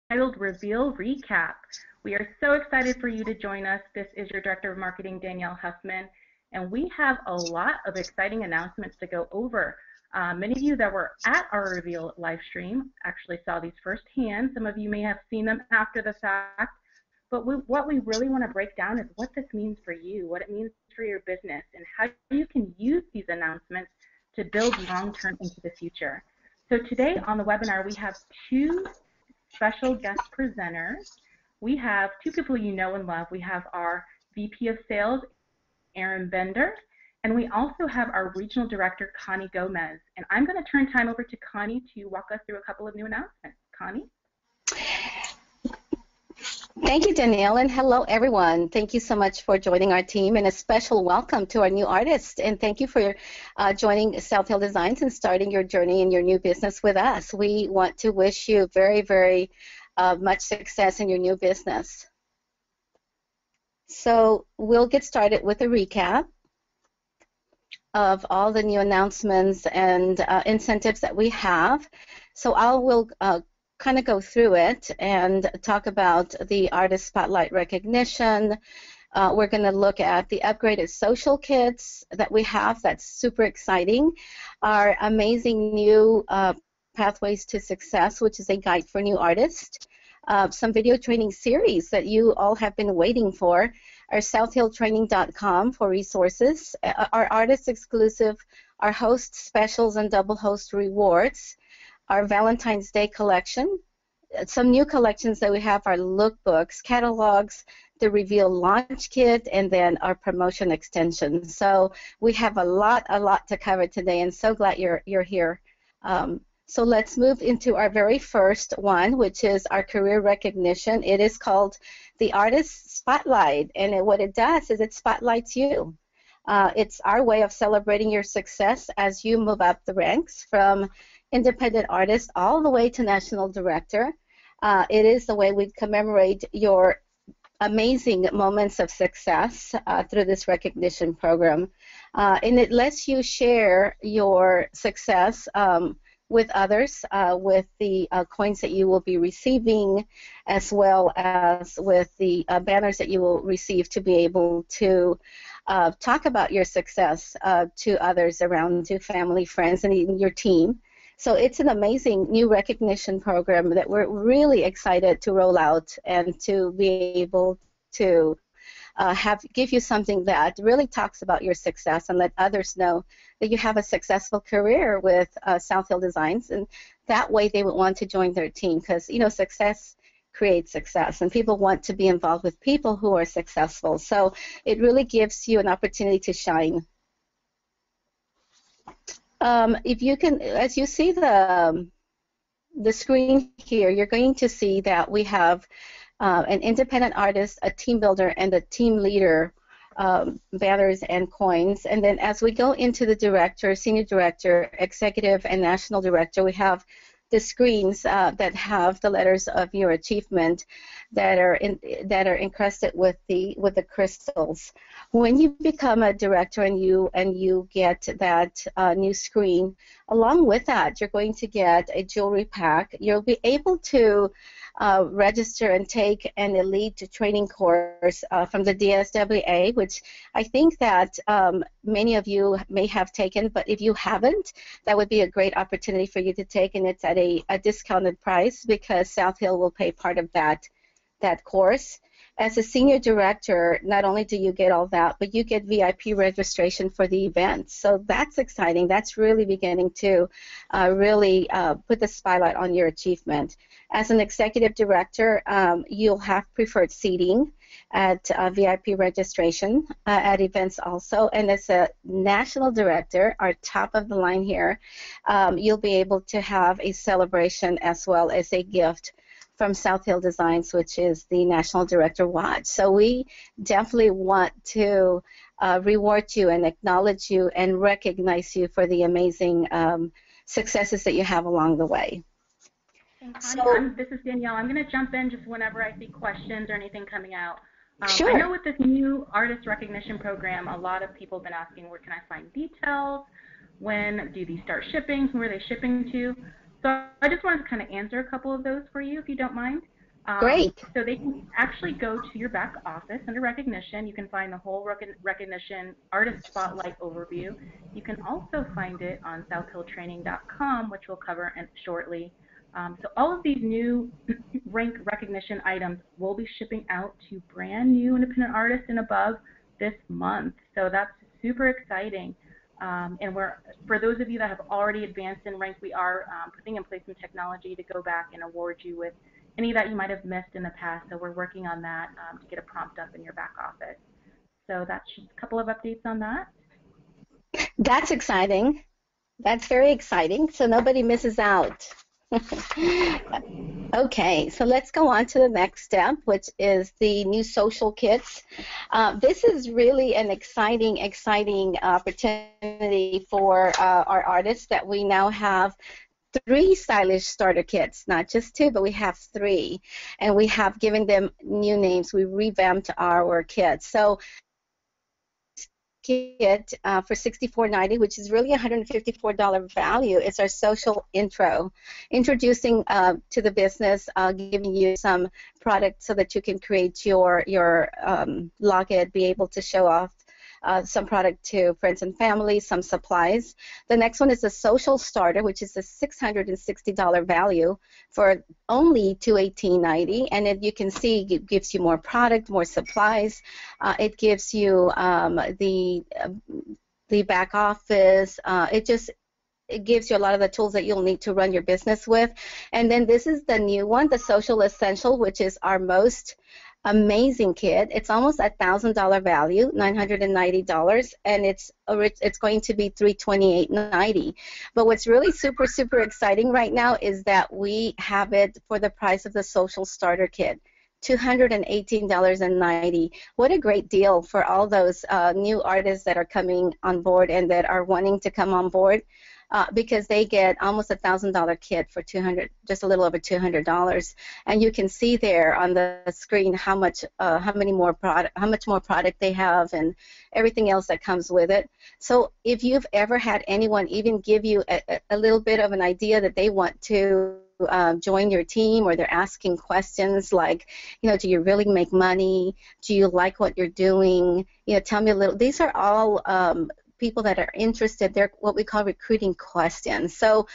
Untitled Reveal Recap. We are so excited for you to join us. This is your Director of Marketing, Danielle Huffman, and we have a lot of exciting announcements to go over. Many of you that were at our Reveal live stream actually saw these firsthand. Some of you may have seen them after the fact, but what we really want to break down is what this means for you, what it means for your business, and how you can use these announcements to build long-term into the future. So today on the webinar, we have two special guest presenters. We have two people you know and love. We have our VP of Sales, Aaron Bender, and we also have our Regional Director, Connie Gomez. And I'm going to turn time over to Connie to walk us through a couple of new announcements. Connie? Thank you, Danielle, and hello, everyone. Thank you so much for joining our team, and a special welcome to our new artist. And thank you for joining South Hill Designs and starting your journey in your new business with us. We want to wish you very, very much success in your new business. So we'll get started with a recap of all the new announcements and incentives that we have. So I will kind of go through it and talk about the artist spotlight recognition. We're going to look at the upgraded social kits that we have. That's super exciting. Our amazing new Pathways to Success, which is a guide for new artists. Some video training series that you all have been waiting for. Our southhilltraining.com for resources. Our artist exclusive, our host specials and double host rewards. Our Valentines Day Collection. Some new collections that we have are lookbooks, catalogs, the Reveal Launch Kit, and then our promotion extensions. So we have a lot to cover today, and so glad you're here. So let's move into our very first one, which is our career recognition. It is called the Artist Spotlight, and what it does is it spotlights you. It's our way of celebrating your success as you move up the ranks from independent artist all the way to national director. It is the way we commemorate your amazing moments of success through this recognition program. And it lets you share your success with others, with the coins that you will be receiving, as well as with the banners that you will receive to be able to talk about your success to others around, to family, friends, and even your team. So it's an amazing new recognition program that we're really excited to roll out and to be able to give you something that really talks about your success and let others know that you have a successful career with South Hill Designs, and that way they would want to join their team because, you know, success creates success, and people want to be involved with people who are successful. So it really gives you an opportunity to shine. If you can, as you see the screen here, you're going to see that we have an independent artist, a team builder, and a team leader banners and coins. And then as we go into the director, senior director, executive, and national director, we have the screens that have the letters of your achievement that are encrusted with the crystals. When you become a director and you get that new screen, along with that, you're going to get a jewelry pack. You'll be able to register and take an elite training course from the DSWA, which I think that many of you may have taken, but if you haven't, that would be a great opportunity for you to take, and it's at a discounted price because South Hill will pay part of that course. As a senior director, not only do you get all that, but you get VIP registration for the event. So that's exciting. That's really beginning to really put the spotlight on your achievement. As an executive director, you'll have preferred seating at VIP registration at events also. And as a national director, our top of the line here, you'll be able to have a celebration as well as a gift from South Hill Designs, which is the National Director Watch. So we definitely want to reward you and acknowledge you and recognize you for the amazing successes that you have along the way. So, this is Danielle. I'm going to jump in just whenever I see questions or anything coming out. Sure. I know with this new artist recognition program, a lot of people have been asking, where can I find details? When do these start shipping? Who are they shipping to? So I just wanted to kind of answer a couple of those for you, if you don't mind. Great. So they can actually go to your back office under recognition. You can find the whole recognition artist spotlight overview. You can also find it on southhilltraining.com, which we'll cover shortly. So all of these new rank recognition items will be shipping out to brand new independent artists and above this month. So that's super exciting. And for those of you that have already advanced in rank, we are putting in place some technology to go back and award you with any that you might have missed in the past. So we're working on that to get a prompt up in your back office. So that's just a couple of updates on that. That's exciting. That's very exciting. So nobody misses out. Okay, so let's go on to the next step, which is the new social kits. This is really an exciting opportunity for our artists that we now have 3 stylish starter kits, not just 2, but we have 3, and we have given them new names. We revamped our kits. So kit for $64.90, which is really $154 value. It's our social intro, introducing to the business, giving you some product so that you can create your login, be able to show off some product to friends and family, some supplies. The next one is the social starter, which is a $660 value for only $218.90, and you can see it gives you more product, more supplies. It gives you the back office. It gives you a lot of the tools that you'll need to run your business with. And then this is the new one, the Social Essential, which is our most amazing kit. It's almost $1,000 value, $990, and it's going to be $328.90. But what's really super exciting right now is that we have it for the price of the Social Starter Kit. $218.90. What a great deal for all those new artists that are coming on board and that are wanting to come on board, because they get almost $1,000 kit for just a little over $200. And you can see there on the screen how much more product they have and everything else that comes with it. So if you've ever had anyone even give you a little bit of an idea that they want to join your team, or they're asking questions like, do you really make money? Do you like what you're doing? Tell me a little. These are all people that are interested. They're what we call recruiting questions. So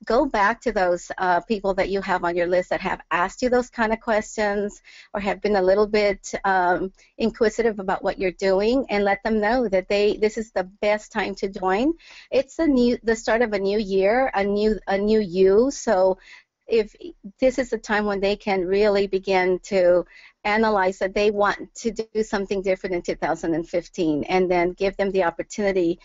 go back to those people that you have on your list that have asked you those kind of questions or have been a little bit inquisitive about what you're doing, and let them know that this is the best time to join. It's the start of a new year, a new you. So if this is the time when they can really begin to analyze that they want to do something different in 2015, and then give them the opportunity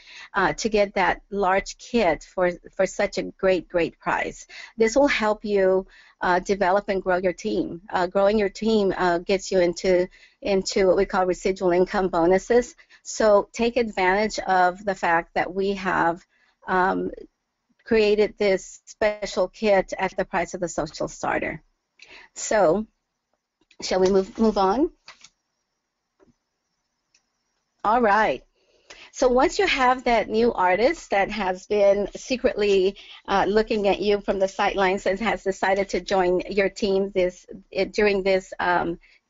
to get that large kit for such a great price. This will help you develop and grow your team. Growing your team gets you into what we call residual income bonuses. So take advantage of the fact that we have created this special kit at the price of the social starter. So, shall we move on? All right. So once you have that new artist that has been secretly looking at you from the sidelines and has decided to join your team during this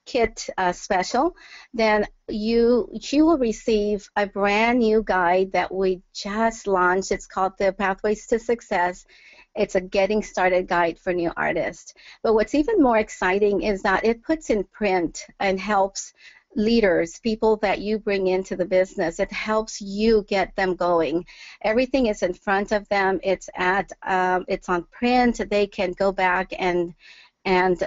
kit special, then you will receive a brand new guide that we just launched. It's called the Pathways to Success. It's a getting started guide for new artists. But what's even more exciting is that it puts in print and helps leaders, people that you bring into the business. It helps you get them going. Everything is in front of them. It's on print. They can go back and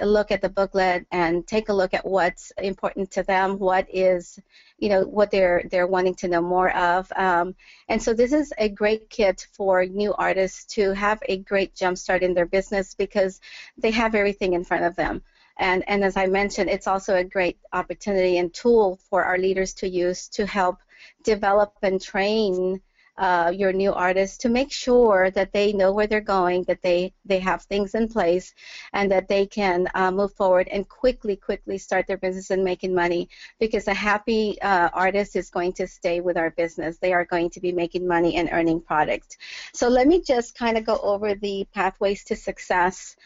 look at the booklet and take a look at what's important to them, what is, what they're wanting to know more of. And so this is a great kit for new artists to have a great jump start in their business, because they have everything in front of them. And as I mentioned, it's also a great opportunity and tool for our leaders to use to help develop and train your new artists, to make sure that they know where they're going, that they have things in place, and that they can move forward and quickly start their business and making money, because a happy artist is going to stay with our business. They are going to be making money and earning product. So let me just kind of go over the pathways to success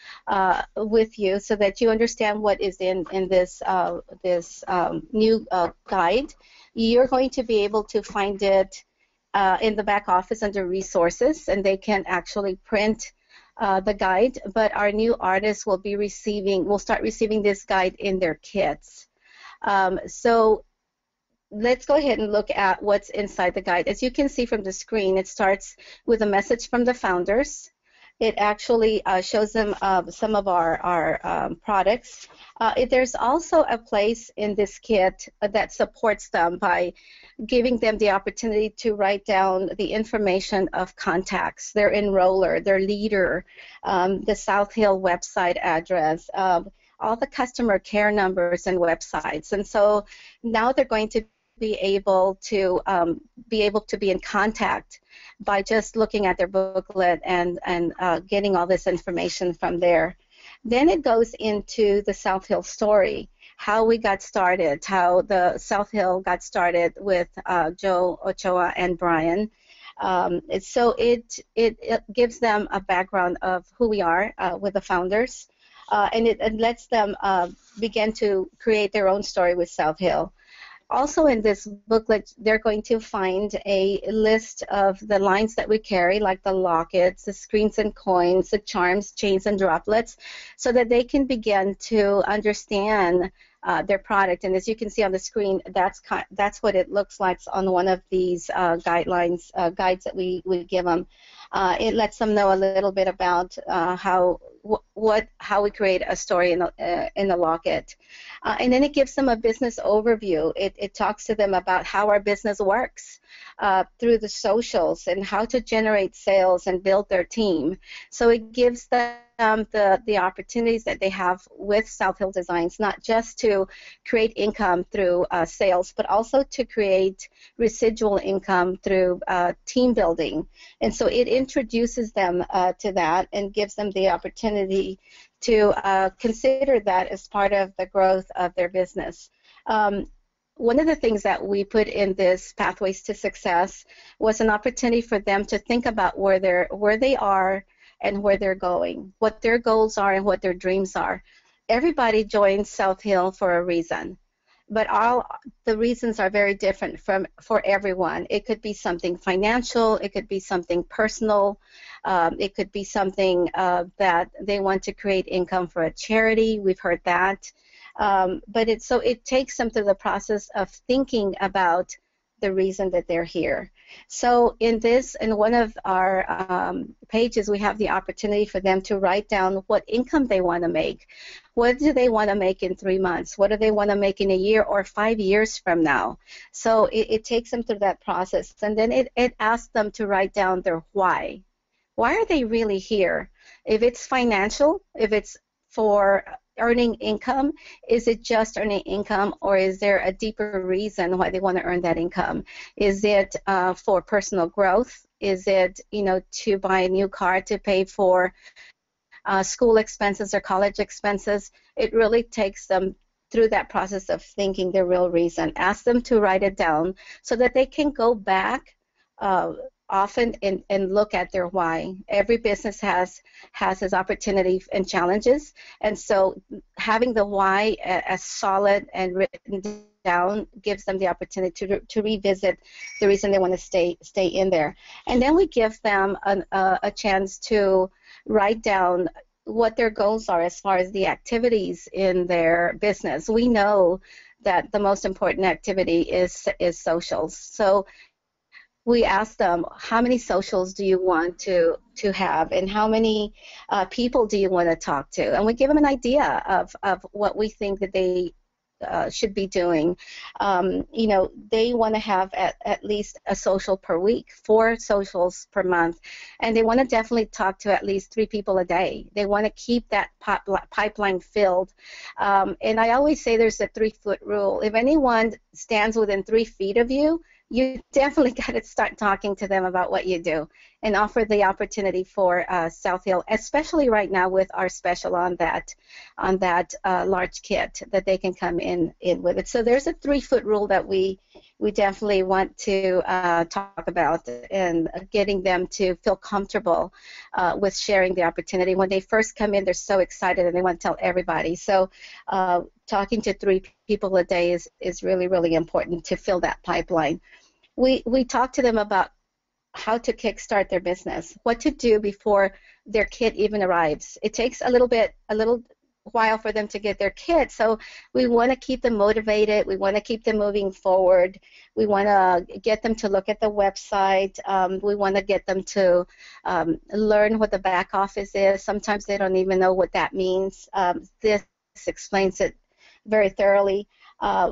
with you, so that you understand what is in this new guide. You're going to be able to find it in the back office under resources, and they can actually print the guide, but our new artists will start receiving this guide in their kits. So let's go ahead and look at what's inside the guide. As you can see from the screen, it starts with a message from the founders. It actually shows them some of our products. There's also a place in this kit that supports them by giving them the opportunity to write down the information of contacts, their enroller, their leader, the South Hill website address, all the customer care numbers and websites. And so now they're going to be able to be in contact by just looking at their booklet and getting all this information from there. Then it goes into the South Hill story, how we got started, how the South Hill got started with Joe Ochoa and Brian. So it gives them a background of who we are with the founders, and it lets them begin to create their own story with South Hill. Also in this booklet, they're going to find a list of the lines that we carry, like the lockets, the screens and coins, the charms, chains, and droplets, so that they can begin to understand their product. And as you can see on the screen, that's what it looks like on one of these guides that we give them. It lets them know a little bit about how we create a story in the locket. And then it gives them a business overview. It talks to them about how our business works through the socials and how to generate sales and build their team. So it gives them the opportunities that they have with South Hill Designs, not just to create income through sales, but also to create residual income through team building. And so it introduces them to that and gives them the opportunity to consider that as part of the growth of their business. One of the things that we put in this Pathways to Success was an opportunity for them to think about where they are and where they're going, what their goals are and what their dreams are. Everybody joins South Hill for a reason, but all the reasons are very different for everyone. It could be something financial, it could be something personal, it could be something that they want to create income for a charity. We've heard that. But it takes them through the process of thinking about the reason that they're here. So in one of our pages, we have the opportunity for them to write down what income they want to make. What do they want to make in 3 months? What do they want to make in a year or 5 years from now? So it takes them through that process. And then it asks them to write down their why. Why are they really here? If it's financial, if it's for earning income, is it just earning income, or is there a deeper reason why they want to earn that income? Is it for personal growth? Is it, to buy a new car, to pay for school expenses or college expenses? It really takes them through that process of thinking the real reason. Ask them to write it down so that they can go back often and look at their why. Every business has its opportunity and challenges, and so having the why as solid and written down gives them the opportunity to revisit the reason they want to stay in there. And then we give them a chance to write down what their goals are as far as the activities in their business. We know that the most important activity is socials. So we ask them, how many socials do you want to have, and how many people do you want to talk to? And we give them an idea of what we think that they should be doing. They want to have at least a social per week, 4 socials per month, and they want to definitely talk to at least 3 people a day. They want to keep that pipeline filled. And I always say there's a 3-foot rule. If anyone stands within 3 feet of you, you definitely got to start talking to them about what you do and offer the opportunity for South Hill, especially right now with our special on that large kit that they can come in with it. So there's a 3-foot rule that we definitely want to talk about, and getting them to feel comfortable with sharing the opportunity. When they first come in, they're so excited and they want to tell everybody. So talking to 3 people a day is really, really important to fill that pipeline. We talk to them about how to kickstart their business, what to do before their kit even arrives. It takes a little while for them to get their kit, so we want to keep them motivated. We want to keep them moving forward. We want to get them to look at the website. We want to get them to learn what the back office is. Sometimes they don't even know what that means. This explains it very thoroughly.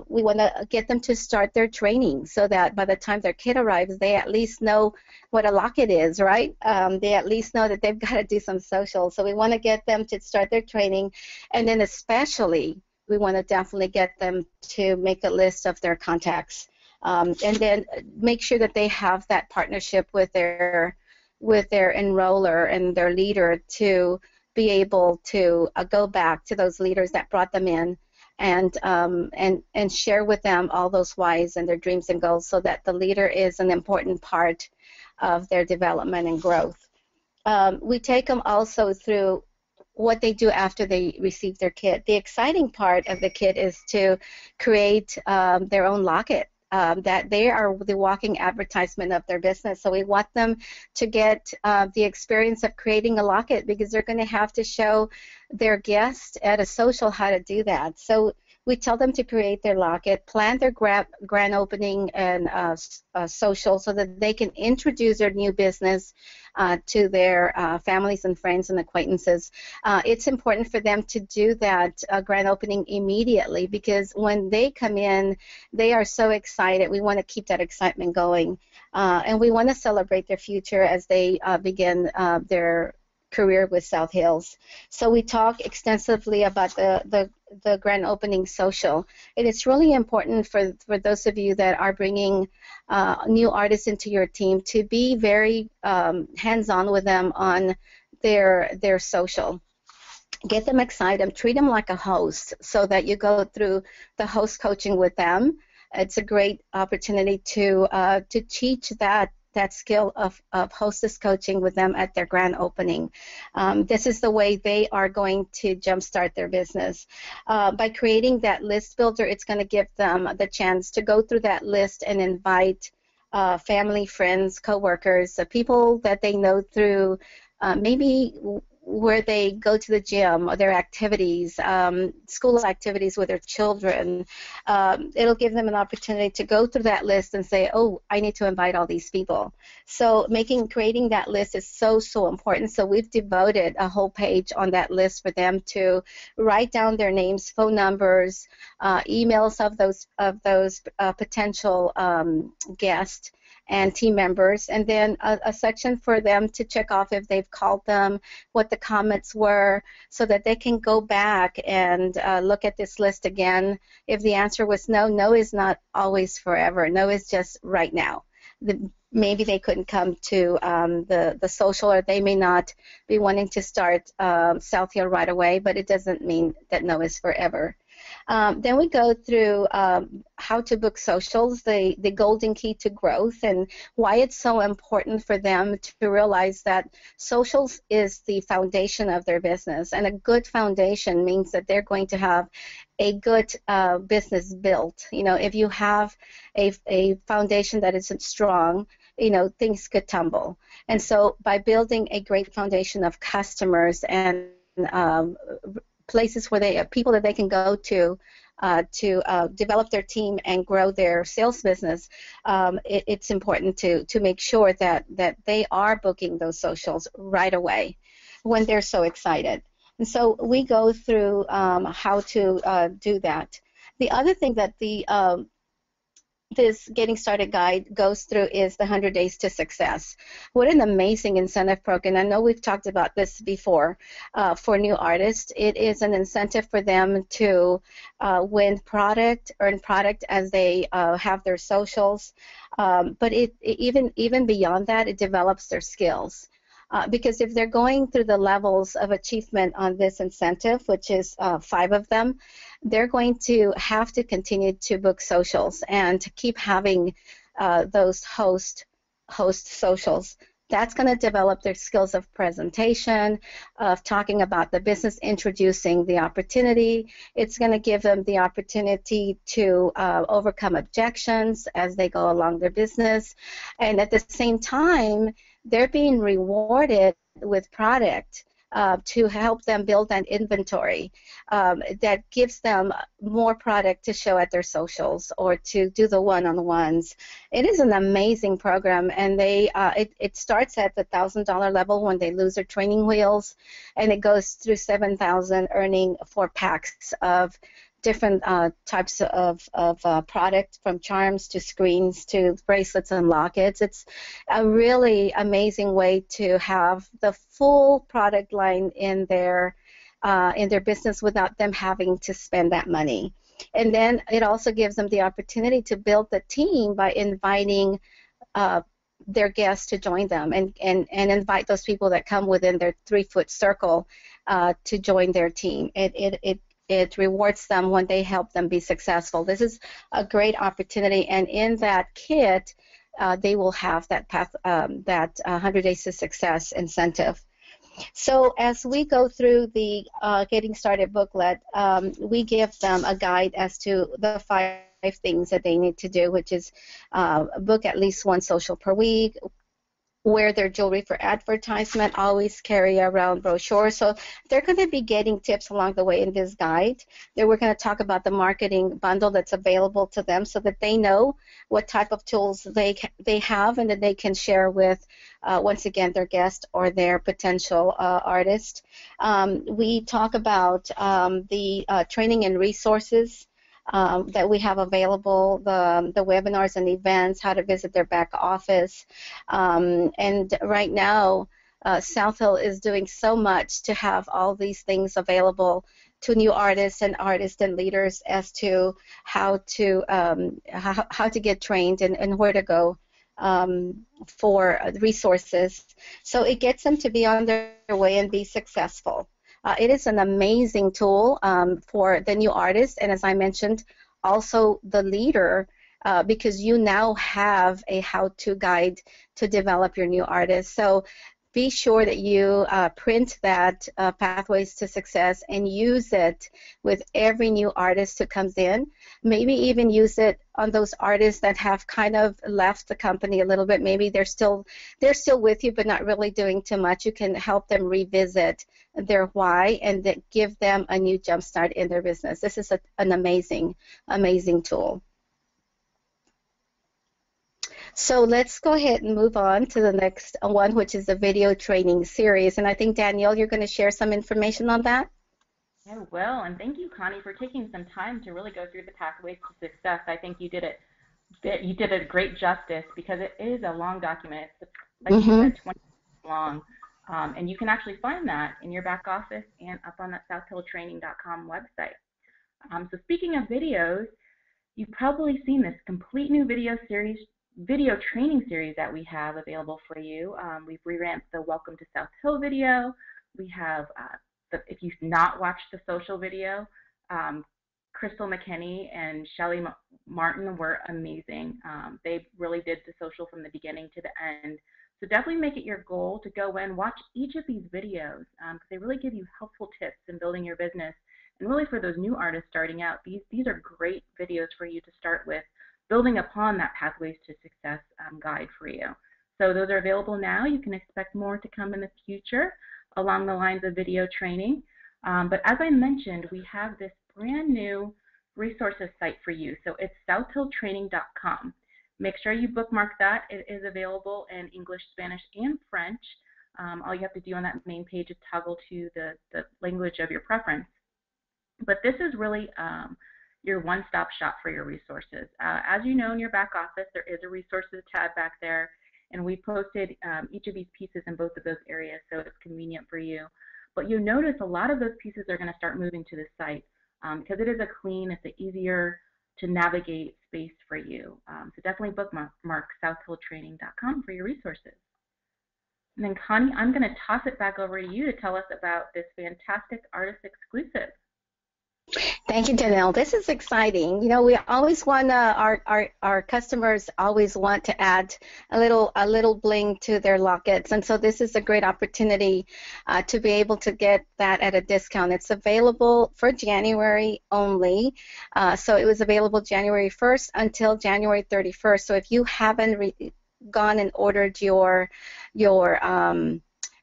We want to get them to start their training so that by the time their kid arrives, they at least know what a locket is, right? They at least know that they've got to do some social. So we want to get them to start their training, and then especially we want to definitely get them to make a list of their contacts, and then make sure that they have that partnership with their enroller and their leader to be able to go back to those leaders that brought them in, and share with them all those whys and their dreams and goals, so that the leader is an important part of their development and growth. We take them also through what they do after they receive their kit. The exciting part of the kit is to create their own locket. That they are the walking advertisement of their business. So we want them to get the experience of creating a locket, because they're going to have to show their guests at a social how to do that. So we tell them to create their locket, plan their grand opening and social, so that they can introduce their new business to their families and friends and acquaintances. It's important for them to do that grand opening immediately, because when they come in, they are so excited. We want to keep that excitement going, and we want to celebrate their future as they begin their career with South Hills. So we talk extensively about the grand opening social. And it's really important for those of you that are bringing new artists into your team to be very hands-on with them on their social. Get them excited, treat them like a host, so that you go through the host coaching with them. It's a great opportunity to teach that skill of hostess coaching with them at their grand opening. This is the way they are going to jumpstart their business. By creating that list builder, it's going to give them the chance to go through that list and invite family, friends, coworkers, people that they know through maybe where they go to the gym or their activities, school activities with their children. It'll give them an opportunity to go through that list and say, oh, I need to invite all these people. So creating that list is so important. So we've devoted a whole page on that list for them to write down their names, phone numbers, emails of those potential guests and team members, and then a section for them to check off if they've called them, what the comments were, so that they can go back and look at this list again. If the answer was no, no is not always forever. No is just right now. Maybe they couldn't come to the social, or they may not be wanting to start South Hill right away, but it doesn't mean that no is forever. Then we go through how to book socials, the golden key to growth, and why it's so important for them to realize that socials is the foundation of their business, and a good foundation means that they're going to have a good business built. You know, if you have a foundation that isn't strong, you know, things could tumble. And so by building a great foundation of customers and places where people that they can go to develop their team and grow their sales business, it's important to make sure that they are booking those socials right away when they're so excited. And so we go through how to do that. The other thing that this Getting Started guide goes through is the 100 Days to Success. What an amazing incentive program. I know we've talked about this before for new artists. It is an incentive for them to earn product as they have their socials. But even beyond that, it develops their skills. Because if they're going through the levels of achievement on this incentive, which is 5 of them, they're going to have to continue to book socials and to keep having those host socials. That's going to develop their skills of presentation, of talking about the business, introducing the opportunity. It's going to give them the opportunity to overcome objections as they go along their business. And at the same time, they're being rewarded with product to help them build an inventory that gives them more product to show at their socials or to do the one-on-ones. It is an amazing program, and it starts at the $1,000 level when they lose their training wheels, and it goes through $7,000, earning 4 packs of different types of product, from charms to screens to bracelets and lockets. It's a really amazing way to have the full product line in their business without them having to spend that money. And then it also gives them the opportunity to build the team by inviting their guests to join them and invite those people that come within their 3-foot circle to join their team. It rewards them when they help them be successful. This is a great opportunity, and in that kit, they will have that 100 Days to Success incentive. So as we go through the Getting Started booklet, we give them a guide as to the 5 things that they need to do, which is book at least 1 social per week, wear their jewelry for advertisement, always carry around brochures. So they're going to be getting tips along the way in this guide. Then we're going to talk about the marketing bundle that's available to them so that they know what type of tools they have and that they can share with, once again, their guest or their potential artist. We talk about the training and resources that we have available, the webinars and events, how to visit their back office. And right now, South Hill is doing so much to have all these things available to new artists and leaders as to how to get trained and where to go for resources. So it gets them to be on their way and be successful. It is an amazing tool for the new artist, and as I mentioned, also the leader, because you now have a how-to guide to develop your new artist. So be sure that you print that Pathways to Success and use it with every new artist who comes in. Maybe even use it on those artists that have kind of left the company a little bit. Maybe they're still with you but not really doing too much. You can help them revisit their why and give them a new jump start in their business. This is an amazing tool. So let's go ahead and move on to the next one, which is the video training series. And I think, Danielle, you're going to share some information on that? I will, and thank you, Connie, for taking some time to really go through the Pathways to Success. I think you did it great justice, because it is a long document. It's, like you said, 20 long. And you can actually find that in your back office and up on that southhilltraining.com website. So speaking of videos, you've probably seen this complete new video training series that we have available for you. We've revamped the Welcome to South Hill video. We have, if you've not watched the social video, Crystal McKinney and Shelly Martin were amazing. They really did the social from the beginning to the end. So definitely make it your goal to go in, watch each of these videos, because they really give you helpful tips in building your business. And really for those new artists starting out, these are great videos for you to start with, building upon that Pathways to Success guide for you. So those are available now. You can expect more to come in the future along the lines of video training. But as I mentioned, we have this brand new resources site for you. So it's southhilltraining.com. Make sure you bookmark that. It is available in English, Spanish, and French. All you have to do on that main page is toggle to the language of your preference. But this is really your one-stop shop for your resources. As you know, in your back office, there is a resources tab back there, and we posted each of these pieces in both of those areas, so it's convenient for you. But you'll notice a lot of those pieces are going to start moving to the site because it is a clean, it's an easier to navigate space for you. So definitely bookmark southhilltraining.com for your resources. And then Connie, I'm going to toss it back over to you to tell us about this fantastic artist exclusive. Thank you, Janelle. This is exciting. You know, we always want our customers always want to add a little bling to their lockets, and so this is a great opportunity to be able to get that at a discount. It's available for January only, so it was available January 1st until January 31st. So if you haven't gone and ordered your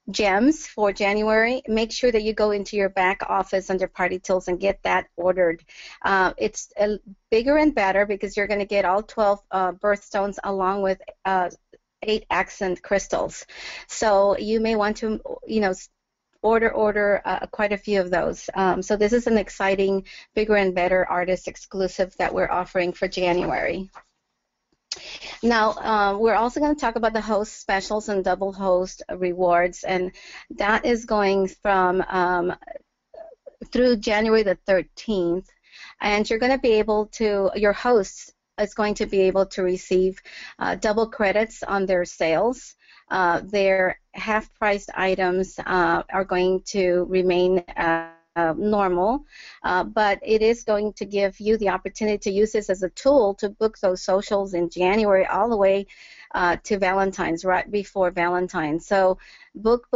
gems for January, make sure that you go into your back office under Party Tools and get that ordered. It's bigger and better because you're going to get all 12 birthstones along with 8 accent crystals. So you may want to, you know, order quite a few of those. So this is an exciting, bigger and better artist exclusive that we're offering for January. Now, we're also going to talk about the host specials and double host rewards, and that is going from through January the 13th, and you're going to be able to, your hosts is going to be able to receive double credits on their sales. Their half-priced items are going to remain normal, but it is going to give you the opportunity to use this as a tool to book those socials in January all the way to Valentine's, right before Valentine's. So book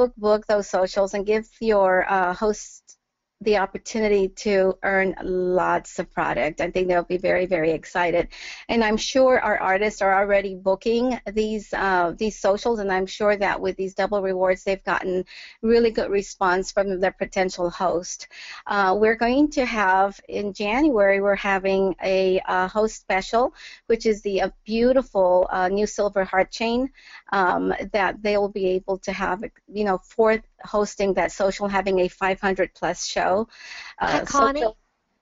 those socials and give your hosts the opportunity to earn lots of product. I think they'll be very, very excited. And I'm sure our artists are already booking these socials, and I'm sure that with these double rewards, they've gotten really good response from their potential host. We're going to have, in January, we're having a host special, which is the beautiful new silver heart chain that they will be able to have, you know, for hosting that social, having a 500 plus show. Connie?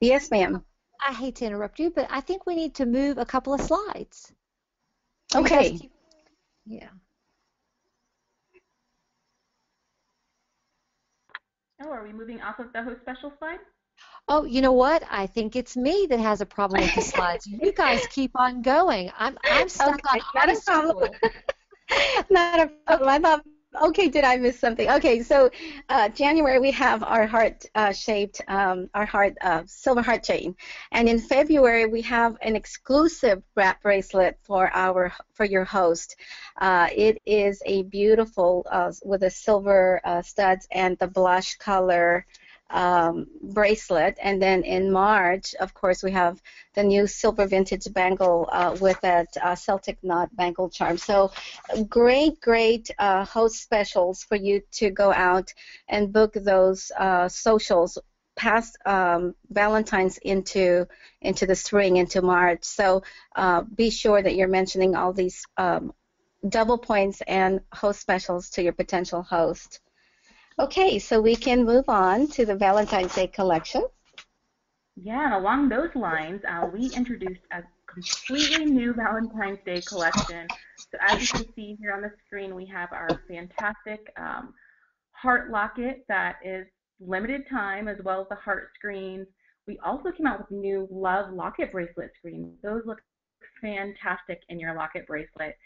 Yes, ma'am. I hate to interrupt you, but I think we need to move a couple of slides. Okay. Yeah. Oh, are we moving off of the host special slide? Oh, you know what? I think it's me that has a problem with the slides. You guys keep on going. I'm stuck on artist tool. Not a problem. I thought, okay, did I miss something? Okay, so January we have our heart-shaped, our heart silver heart chain, and in February we have an exclusive wrap bracelet for your host. It is a beautiful with the silver studs and the blush color bracelet, and then in March, of course, we have the new silver vintage bangle with that Celtic knot bangle charm. So great host specials for you to go out and book those socials past Valentine's into the spring, into March. So be sure that you're mentioning all these double points and host specials to your potential host. Okay, so we can move on to the Valentine's Day Collection. Yeah, and along those lines, we introduced a completely new Valentine's Day Collection. So as you can see here on the screen, we have our fantastic heart locket that is limited time, as well as the heart screens. We also came out with new love locket bracelet screens. Those look fantastic in your locket bracelet.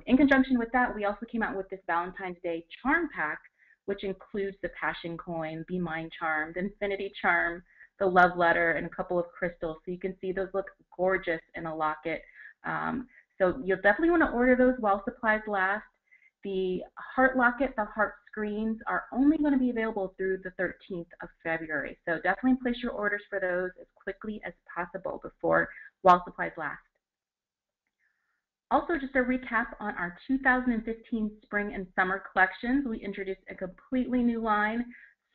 In conjunction with that, we also came out with this Valentine's Day charm pack, which includes the passion coin, Be Mine charm, the infinity charm, the love letter, and a couple of crystals. So you can see those look gorgeous in a locket. So you'll definitely want to order those while supplies last. The heart locket, the heart screens are only going to be available through the 13th of February. So definitely place your orders for those as quickly as possible while supplies last. Also, just a recap on our 2015 spring and summer collections. We introduced a completely new line,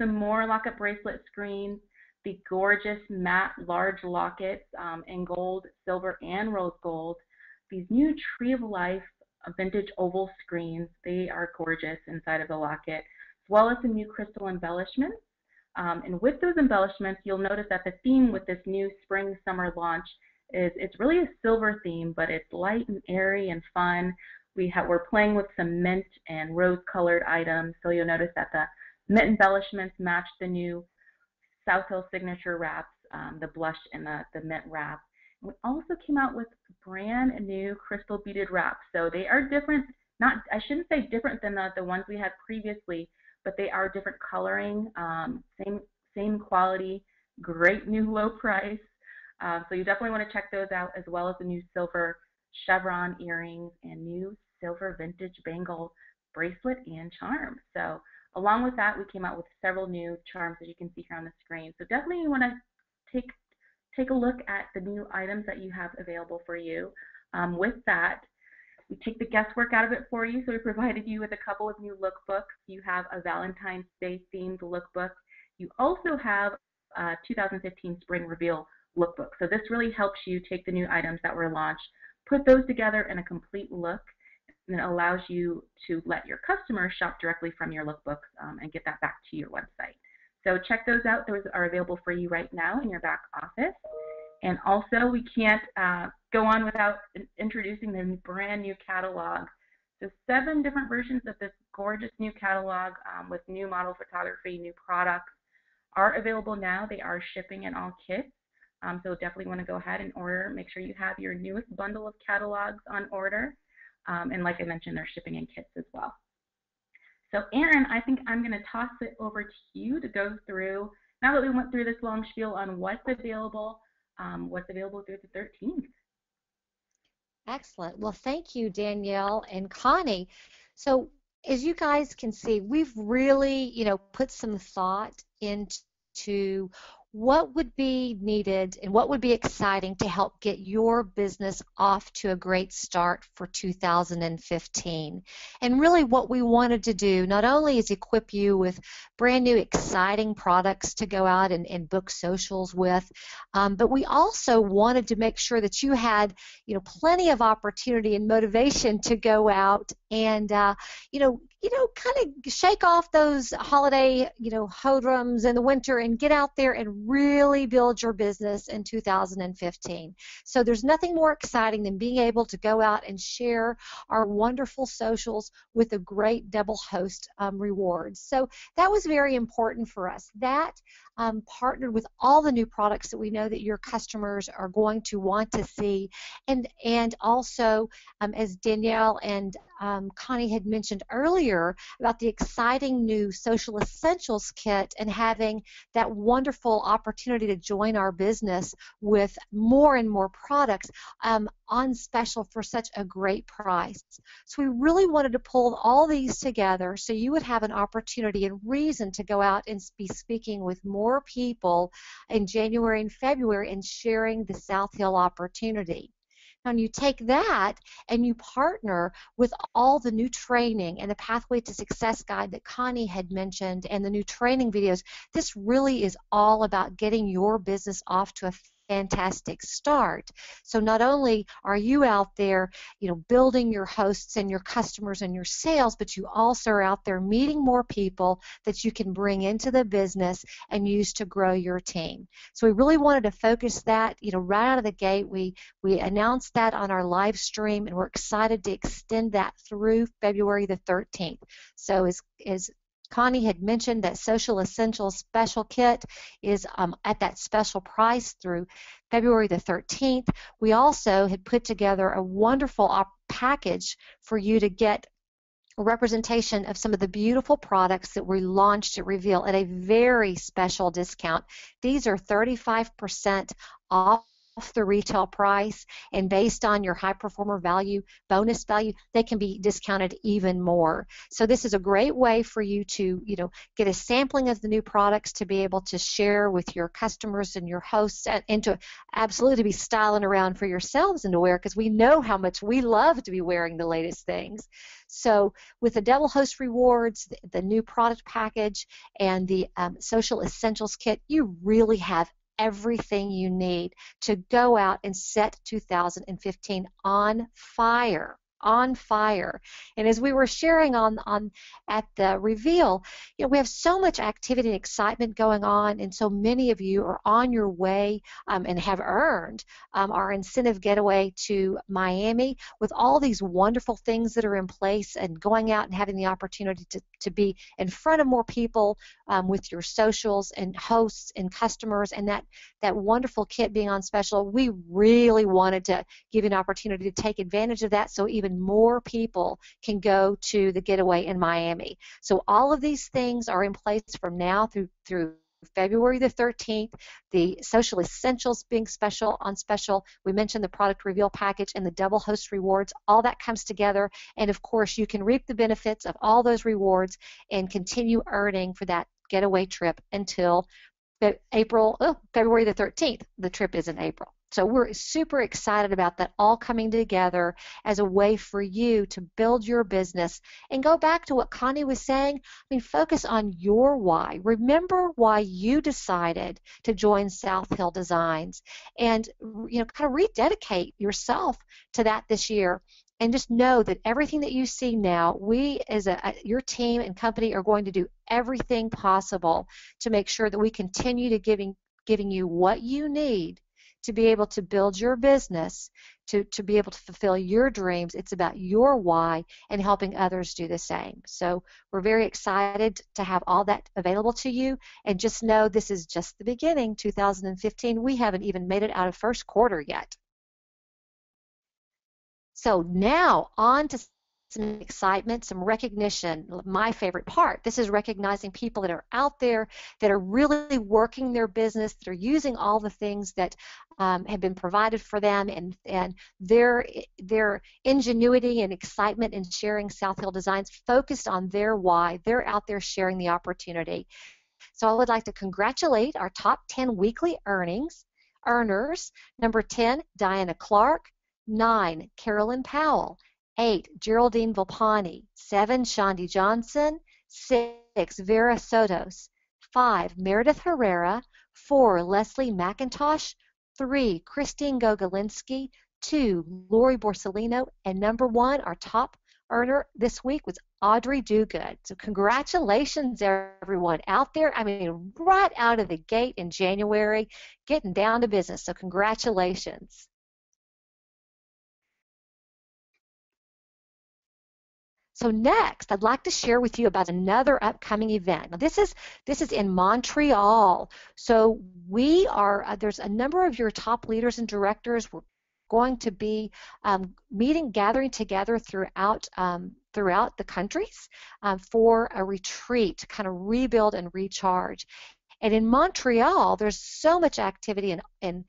some more locket bracelet screens, the gorgeous matte large lockets in gold, silver, and rose gold. These new Tree of Life vintage oval screens, they are gorgeous inside of the locket, as well as some new crystal embellishments. And with those embellishments, you'll notice that the theme with this new spring-summer launch is it's really a silver theme, but it's light and airy and fun. We're playing with some mint and rose-colored items, so you'll notice that the mint embellishments match the new South Hill signature wraps, the blush and the mint wrap. And we also came out with brand new crystal beaded wraps. So they are different, I shouldn't say different than the ones we had previously, but they are different coloring, same quality, great new low price. So you definitely want to check those out, as well as the new silver chevron earrings and new silver vintage bangle bracelet and charm. So along with that, we came out with several new charms, as you can see here on the screen. So definitely you want to take a look at the new items that you have available for you. With that, we take the guesswork out of it for you. So we provided you with a couple of new lookbooks. You have a Valentine's Day themed lookbook. You also have a 2015 Spring Reveal lookbook. So this really helps you take the new items that were launched, put those together in a complete look, and it allows you to let your customers shop directly from your lookbooks and get that back to your website. So check those out. Those are available for you right now in your back office. And also, we can't go on without introducing the brand new catalog. So 7 different versions of this gorgeous new catalog with new model photography, new products are available now. They are shipping in all kits. So definitely want to go ahead and order. Make sure you have your newest bundle of catalogs on order. And like I mentioned, they're shipping in kits as well. So Erin, I think I'm going to toss it over to you to go through, now that we went through this long spiel on what's available through the 13th. Excellent. Well, thank you, Danielle and Connie. So as you guys can see, we've really, put some thought into what would be needed and what would be exciting to help get your business off to a great start for 2015. And really what we wanted to do not only is equip you with brand new exciting products to go out and book socials with, but we also wanted to make sure that you had plenty of opportunity and motivation to go out and kind of shake off those holiday, hodrums in the winter and get out there and really build your business in 2015. So there's nothing more exciting than being able to go out and share our wonderful socials with a great double host rewards. So that was very important for us. That partnered with all the new products that we know that your customers are going to want to see, and also as Danielle and Connie had mentioned earlier about the exciting new Social Essentials kit and having that wonderful opportunity to join our business with more and more products on special for such a great price. So we really wanted to pull all these together so you would have an opportunity and reason to go out and be speaking with more people in January and February and sharing the South Hill opportunity. Now, you take that and you partner with all the new training and the Pathway to Success guide that Connie had mentioned and the new training videos. This really is all about getting your business off to a fantastic start. So not only are you out there, building your hosts and your customers and your sales, but you also are out there meeting more people that you can bring into the business and use to grow your team. So we really wanted to focus that, right out of the gate. We announced that on our live stream, and we're excited to extend that through February the 13th. So as Connie had mentioned, that Social Essentials special kit is at that special price through February the 13th. We also had put together a wonderful package for you to get a representation of some of the beautiful products that we launched at Reveal at a very special discount. These are 35% off the retail price, and based on your high performer value, bonus value, they can be discounted even more. So this is a great way for you to, get a sampling of the new products to be able to share with your customers and your hosts, and to absolutely be styling around for yourselves and to wear, because we know how much we love to be wearing the latest things. So with the double host rewards, the new product package, and the Social Essentials kit, you really have everything you need to go out and set 2015 on fire. on fire. And as we were sharing at the reveal, we have so much activity and excitement going on, and so many of you are on your way and have earned our incentive getaway to Miami with all these wonderful things that are in place, and going out and having the opportunity to be in front of more people with your socials and hosts and customers, and that wonderful kit being on special. We really wanted to give you an opportunity to take advantage of that so even more people can go to the getaway in Miami. So all of these things are in place from now through February the 13th, the social essentials being on special. We mentioned the product reveal package and the double host rewards. All that comes together, and of course you can reap the benefits of all those rewards and continue earning for that getaway trip until February the 13th. The trip is in April. So we're super excited about that all coming together as a way for you to build your business and go back to what Connie was saying. Focus on your why. Remember why you decided to join South Hill Designs, and kind of rededicate yourself to that this year. And just know that everything that you see now, we as your team and company are going to do everything possible to make sure that we continue to giving you what you need to be able to build your business, to be able to fulfill your dreams. It's about your why and helping others do the same. So we're very excited to have all that available to you, and just know this is just the beginning. 2015, we haven't even made it out of first quarter yet. So now on to some excitement, some recognition. My favorite part. This is recognizing people that are out there that are really working their business, that are using all the things that have been provided for them, and their ingenuity and excitement in sharing South Hill Designs, focused on their why. They're out there sharing the opportunity. So I would like to congratulate our top 10 weekly earners. Number 10, Diana Clark. 9, Carolyn Powell. 8, Geraldine Volpani. 7, Shandi Johnson. 6, Vera Sotos. 5, Meredith Herrera. 4, Leslie McIntosh. 3, Christine Gogolinsky. 2, Lori Borsellino. And number 1, our top earner this week was Audrey Dugood. So congratulations, everyone out there. Right out of the gate in January, getting down to business. So congratulations. So next, I'd like to share with you about another upcoming event. Now, this is in Montreal. So there's a number of your top leaders and directors. We're going to be gathering together throughout the countries for a retreat to kind of rebuild and recharge. And in Montreal, there's so much activity and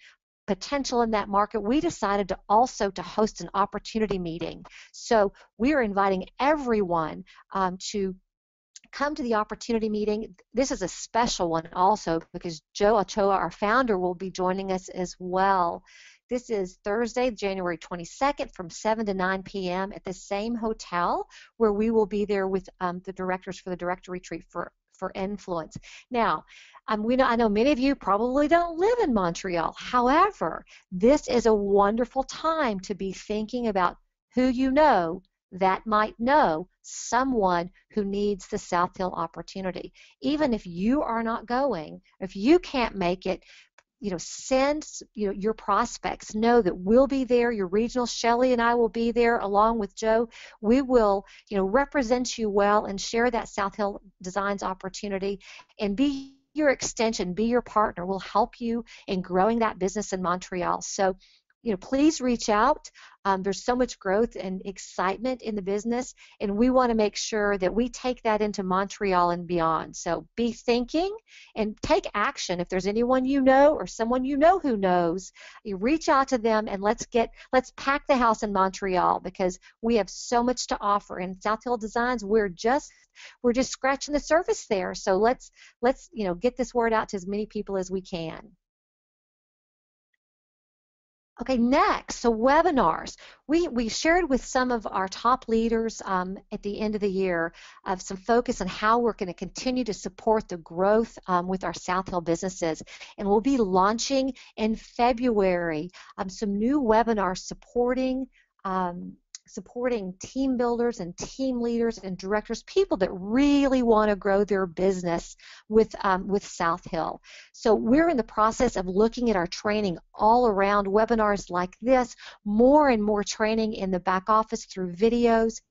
potential in that market. We decided to host an opportunity meeting. So we are inviting everyone to come to the opportunity meeting. This is a special one also because Joe Ochoa, our founder, will be joining us as well. This is Thursday, January 22nd from 7 to 9 p.m. at the same hotel where we will be there with the directors for the Director Retreat for Influence. Now, I know many of you probably don't live in Montreal. However, this is a wonderful time to be thinking about who you know that might know someone who needs the South Hill opportunity. Even if you are not going, if you can't make it, send your prospects. Know that we'll be there. Your regional Shelley and I will be there along with Joe. We will represent you well and share that South Hill Designs opportunity and be your extension, be your partner. We'll help you in growing that business in Montreal. So please reach out. There's so much growth and excitement in the business, and we want to make sure that we take that into Montreal and beyond. So be thinking and take action. If there's anyone you know or someone you know who knows, you reach out to them and let's pack the house in Montreal because we have so much to offer. In South Hill Designs, we're just scratching the surface there. So let's get this word out to as many people as we can. Okay, next, so webinars. We shared with some of our top leaders at the end of the year of some focus on how we're going to continue to support the growth with our South Hill businesses. And we'll be launching in February some new webinars supporting supporting team builders and team leaders and directors, people that really want to grow their business with South Hill. So we're in the process of looking at our training all around webinars like this, more and more training in the back office through videos.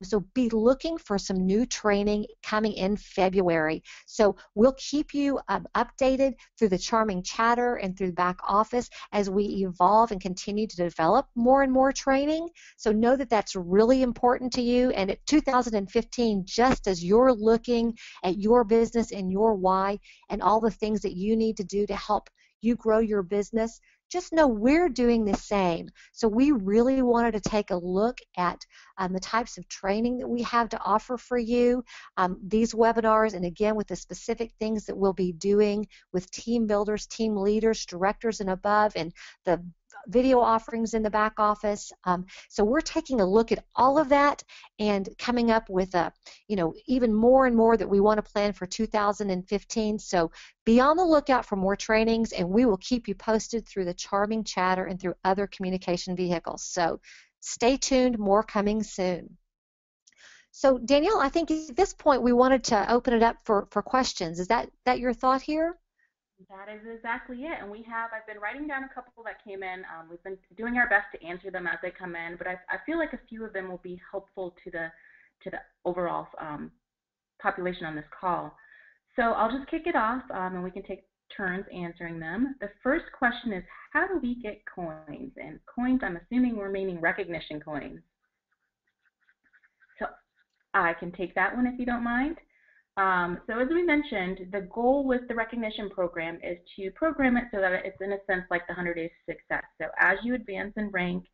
So be looking for some new training coming in February. So we'll keep you updated through the Charming Chatter and through the back office as we evolve and continue to develop more and more training. So know that that's really important to you. And at 2015, just as you're looking at your business and your why and all the things that you need to do to help you grow your business, just know we're doing the same. So we really wanted to take a look at the types of training that we have to offer for you, these webinars, and again with the specific things that we'll be doing with team builders, team leaders, directors and above, and the video offerings in the back office. So we're taking a look at all of that and coming up with even more and more that we want to plan for 2015. So be on the lookout for more trainings, and we will keep you posted through the Charming Chatter and through other communication vehicles. So stay tuned, more coming soon. So Danielle, I think at this point we wanted to open it up for questions. Is that your thought here? That is exactly it. And I've been writing down a couple that came in. We've been doing our best to answer them as they come in, but I feel like a few of them will be helpful to the overall population on this call. So I'll just kick it off, and we can take turns answering them. The first question is, how do we get coins? And coins, I'm assuming we're meaning recognition coins. So I can take that one if you don't mind. So as we mentioned, the goal with the recognition program is to program it so that it's in a sense like the 100 Days to Success. So as you advance in rank,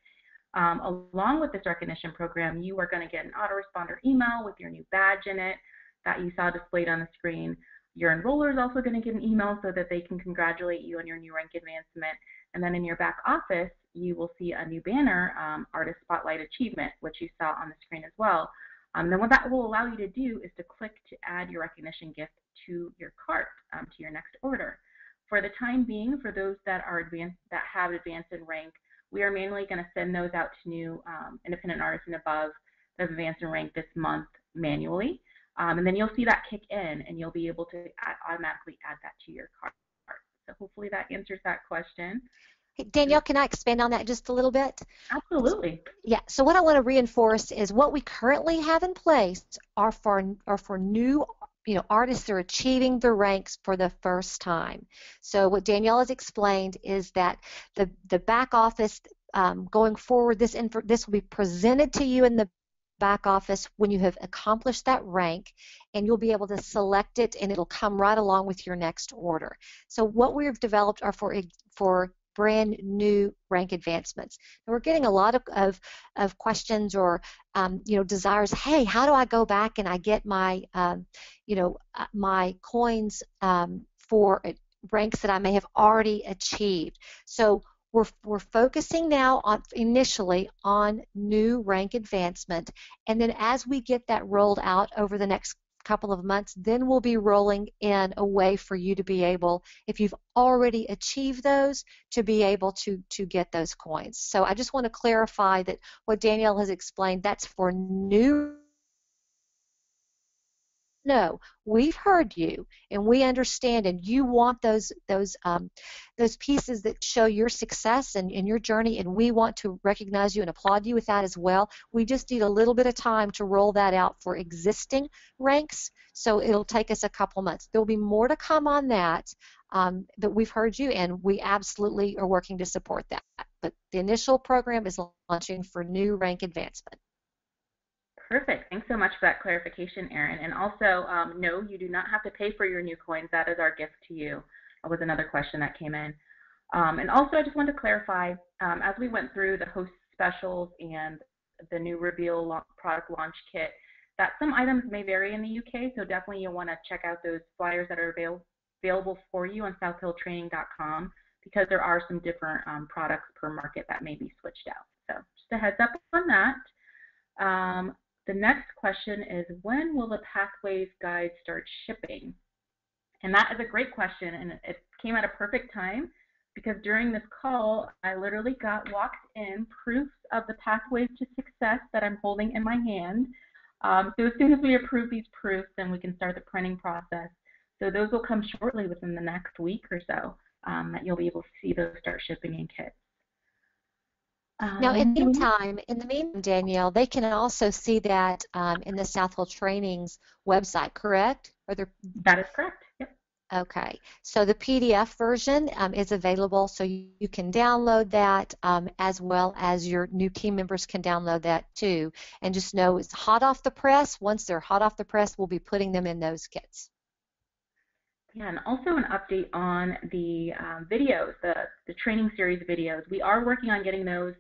along with this recognition program, you are going to get an autoresponder email with your new badge in it that you saw displayed on the screen. Your enroller is also going to get an email so that they can congratulate you on your new rank advancement. And then in your back office, you will see a new banner, Artist Spotlight Achievement, which you saw on the screen as well. Then what that will allow you to do is to click to add your recognition gift to your cart, to your next order. For the time being, for those that have advanced in rank, we are mainly going to send those out to new independent artists and above that have advanced in rank this month manually. And then you'll see that kick in, and you'll be able to automatically add that to your cart. So hopefully that answers that question. Hey, Danielle, can I expand on that just a little bit? Absolutely. Yeah, so what I want to reinforce is what we currently have in place are for new artists that are achieving the ranks for the first time. So what Danielle has explained is that the back office going forward, this will be presented to you in the back office when you have accomplished that rank, and you'll be able to select it, and it'll come right along with your next order. So what we've developed are for brand new rank advancements. And we're getting a lot of questions or desires. Hey, how do I go back and I get my my coins for ranks that I may have already achieved? So we're focusing now initially on new rank advancement, and then as we get that rolled out over the next couple of months, then we'll be rolling in a way for you to be able, if you've already achieved those, to be able to get those coins. So I just want to clarify that what Danielle has explained, that's for new. No, we've heard you, and we understand, and you want those pieces that show your success and your journey, and we want to recognize you and applaud you with that as well. We just need a little bit of time to roll that out for existing ranks, so it'll take us a couple months. There'll be more to come on that, but we've heard you, and we absolutely are working to support that. But the initial program is launching for new rank advancement. Perfect. Thanks so much for that clarification, Erin. And also, no, you do not have to pay for your new coins. That is our gift to you. That was another question that came in. And also, I just wanted to clarify, as we went through the host specials and the new reveal product launch kit, that some items may vary in the UK, so definitely you'll want to check out those flyers that are available for you on southhilltraining.com, because there are some different products per market that may be switched out. So just a heads up on that. The next question is, when will the Pathways Guide start shipping? And that is a great question, and it came at a perfect time, because during this call, I literally got walked in proofs of the pathways to success that I'm holding in my hand. So as soon as we approve these proofs, then we can start the printing process. So those will come shortly within the next week or so, that you'll be able to see those start shipping in kits. Now, in the meantime, Danielle, they can also see that in the Southwell Training's website, correct? That is correct. Yep. Okay, so the PDF version is available, so you can download that as well as your new team members can download that too. And just know it's hot off the press. Once they're hot off the press, we'll be putting them in those kits. Yeah, and also an update on the videos, the training series videos. We are working on getting those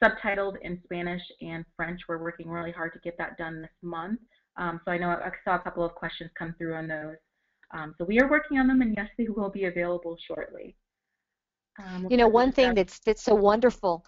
subtitled in Spanish and French. We're working really hard to get that done this month. So I know I saw a couple of questions come through on those. So we are working on them, and yes, they will be available shortly. You know, one thing that's so wonderful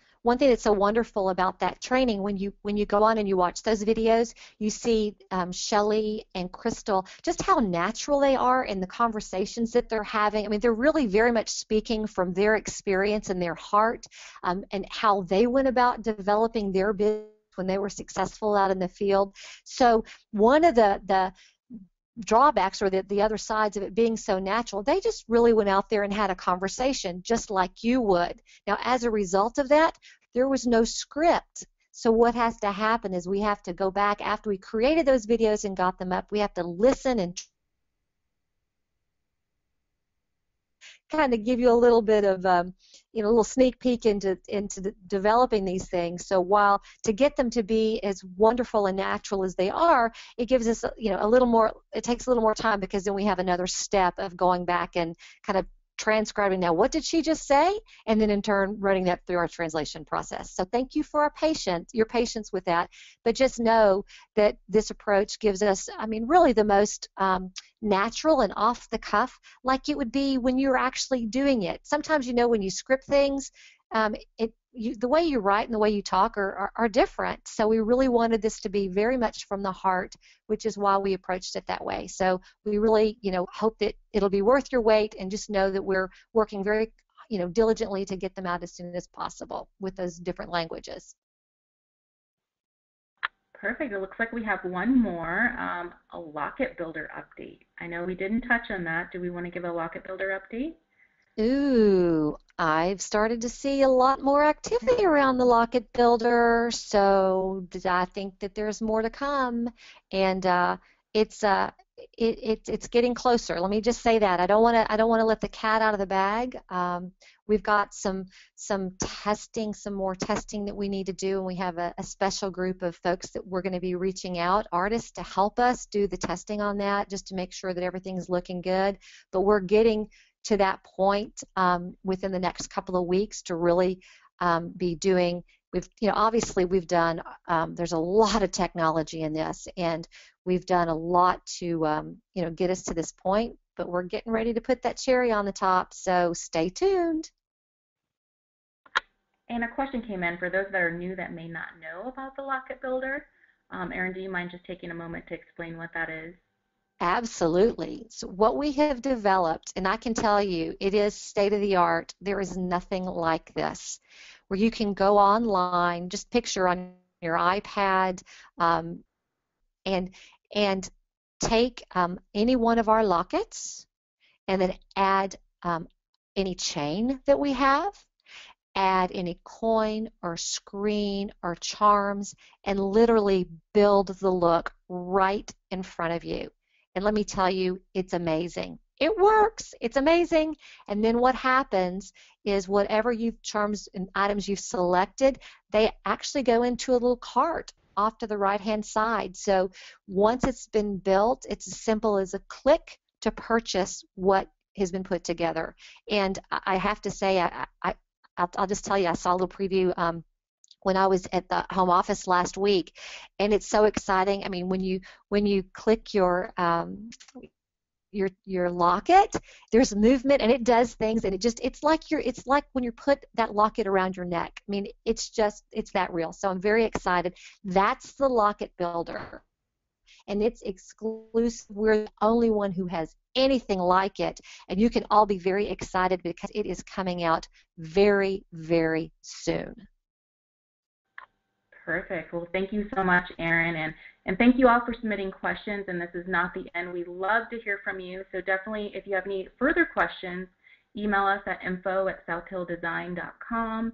about that training, when you go on and you watch those videos, you see Shelley and Crystal, just how natural they are in the conversations that they're having. I mean, they're really very much speaking from their experience and their heart, and how they went about developing their business when they were successful out in the field. So one of the drawbacks, or the other sides of it being so natural, they just really went out there and had a conversation just like you would. Now, as a result of that, there was no script. So what has to happen is we have to go back after we created those videos and got them up. We have to listen and kind of give you a little bit of a little sneak peek into developing these things. So while to get them to be as wonderful and natural as they are, it gives us a little more. It takes a little more time, because then we have another step of going back and kind of transcribing, now what did she just say, and then in turn running that through our translation process. So thank you for your patience with that, but just know that this approach gives us, I mean, really the most natural and off the cuff, like it would be when you're actually doing it. Sometimes, when you script things, the way you write and the way you talk are different. So we really wanted this to be very much from the heart, which is why we approached it that way. So we really, hope that it'll be worth your wait, and just know that we're working very, diligently to get them out as soon as possible with those different languages. Perfect. It looks like we have one more, a Locket Builder update. I know we didn't touch on that. Do we want to give a Locket Builder update? Ooh, I've started to see a lot more activity around the Locket Builder, so I think that there's more to come, and it's getting closer. Let me just say that. I don't want to let the cat out of the bag. We've got some more testing that we need to do, and we have a special group of folks that we're going to be reaching out, artists, to help us do the testing on that, just to make sure that everything's looking good. But we're getting to that point within the next couple of weeks to really be doing. Obviously we've done. There's a lot of technology in this, and we've done a lot to get us to this point. But we're getting ready to put that cherry on the top. So stay tuned. And a question came in for those that are new that may not know about the Locket Builder. Erin, do you mind just taking a moment to explain what that is? Absolutely. So what we have developed, and I can tell you, it is state-of-the-art. There is nothing like this, where you can go online, just picture on your iPad, and take any one of our lockets, and then add any chain that we have, add any coin or screen or charms, and literally build the look right in front of you. And let me tell you, it's amazing. It works. It's amazing. And then what happens is whatever charms and items you've selected, they actually go into a little cart off to the right-hand side. So once it's been built, it's as simple as a click to purchase what has been put together. And I have to say, I'll just tell you, I saw a little preview when I was at the home office last week, and it's so exciting. I mean, when you click your locket, there's movement, and it does things, and it's like when you put that locket around your neck. I mean, it's that real. So I'm very excited. That's the Locket Builder. and it's exclusive. We're the only one who has anything like it, and you can all be very excited because it is coming out very, very soon. Perfect. Well, thank you so much, Erin, and thank you all for submitting questions, and this is not the end. We love to hear from you, so definitely if you have any further questions, email us at info@southhilldesign.com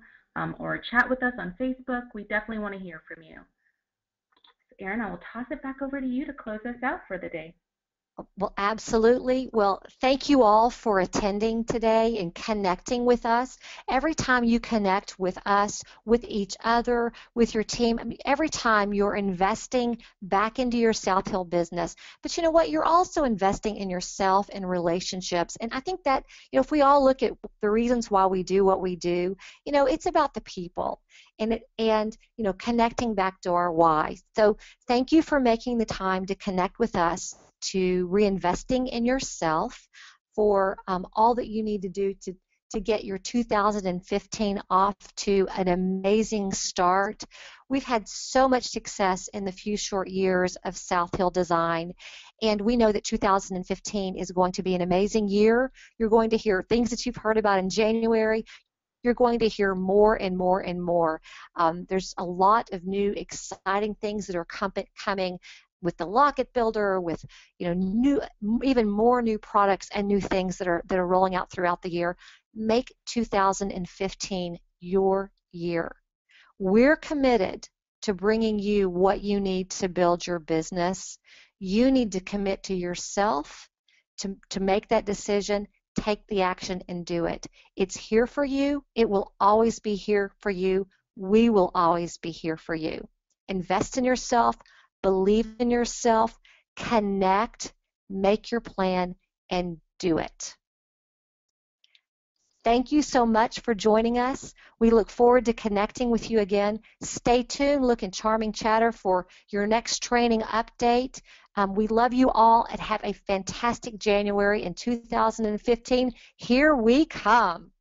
or chat with us on Facebook. We definitely want to hear from you. So Erin, I will toss it back over to you to close us out for the day. Well, absolutely. Well, thank you all for attending today and connecting with us. Every time you connect with us, with each other, with your team, I mean, every time you're investing back into your South Hill business. But you know what? You're also investing in yourself and relationships. And I think that, if we all look at the reasons why we do what we do, it's about the people and connecting back to our why. So thank you for making the time to connect with us, to reinvesting in yourself, for all that you need to do to get your 2015 off to an amazing start. We've had so much success in the few short years of South Hill Design, and we know that 2015 is going to be an amazing year. You're going to hear things that you've heard about in January. You're going to hear more and more and more. There's a lot of new exciting things that are coming with the Locket Builder, with new, even more new products and new things that are rolling out throughout the year. Make 2015 your year. We're committed to bringing you what you need to build your business. You need to commit to yourself to make that decision, take the action, and do it. It's here for you. It will always be here for you. We will always be here for you. Invest in yourself. Believe in yourself, connect, make your plan, and do it. Thank you so much for joining us. We look forward to connecting with you again. Stay tuned. Look in Charming Chatter for your next training update. We love you all and have a fantastic January in 2015. Here we come.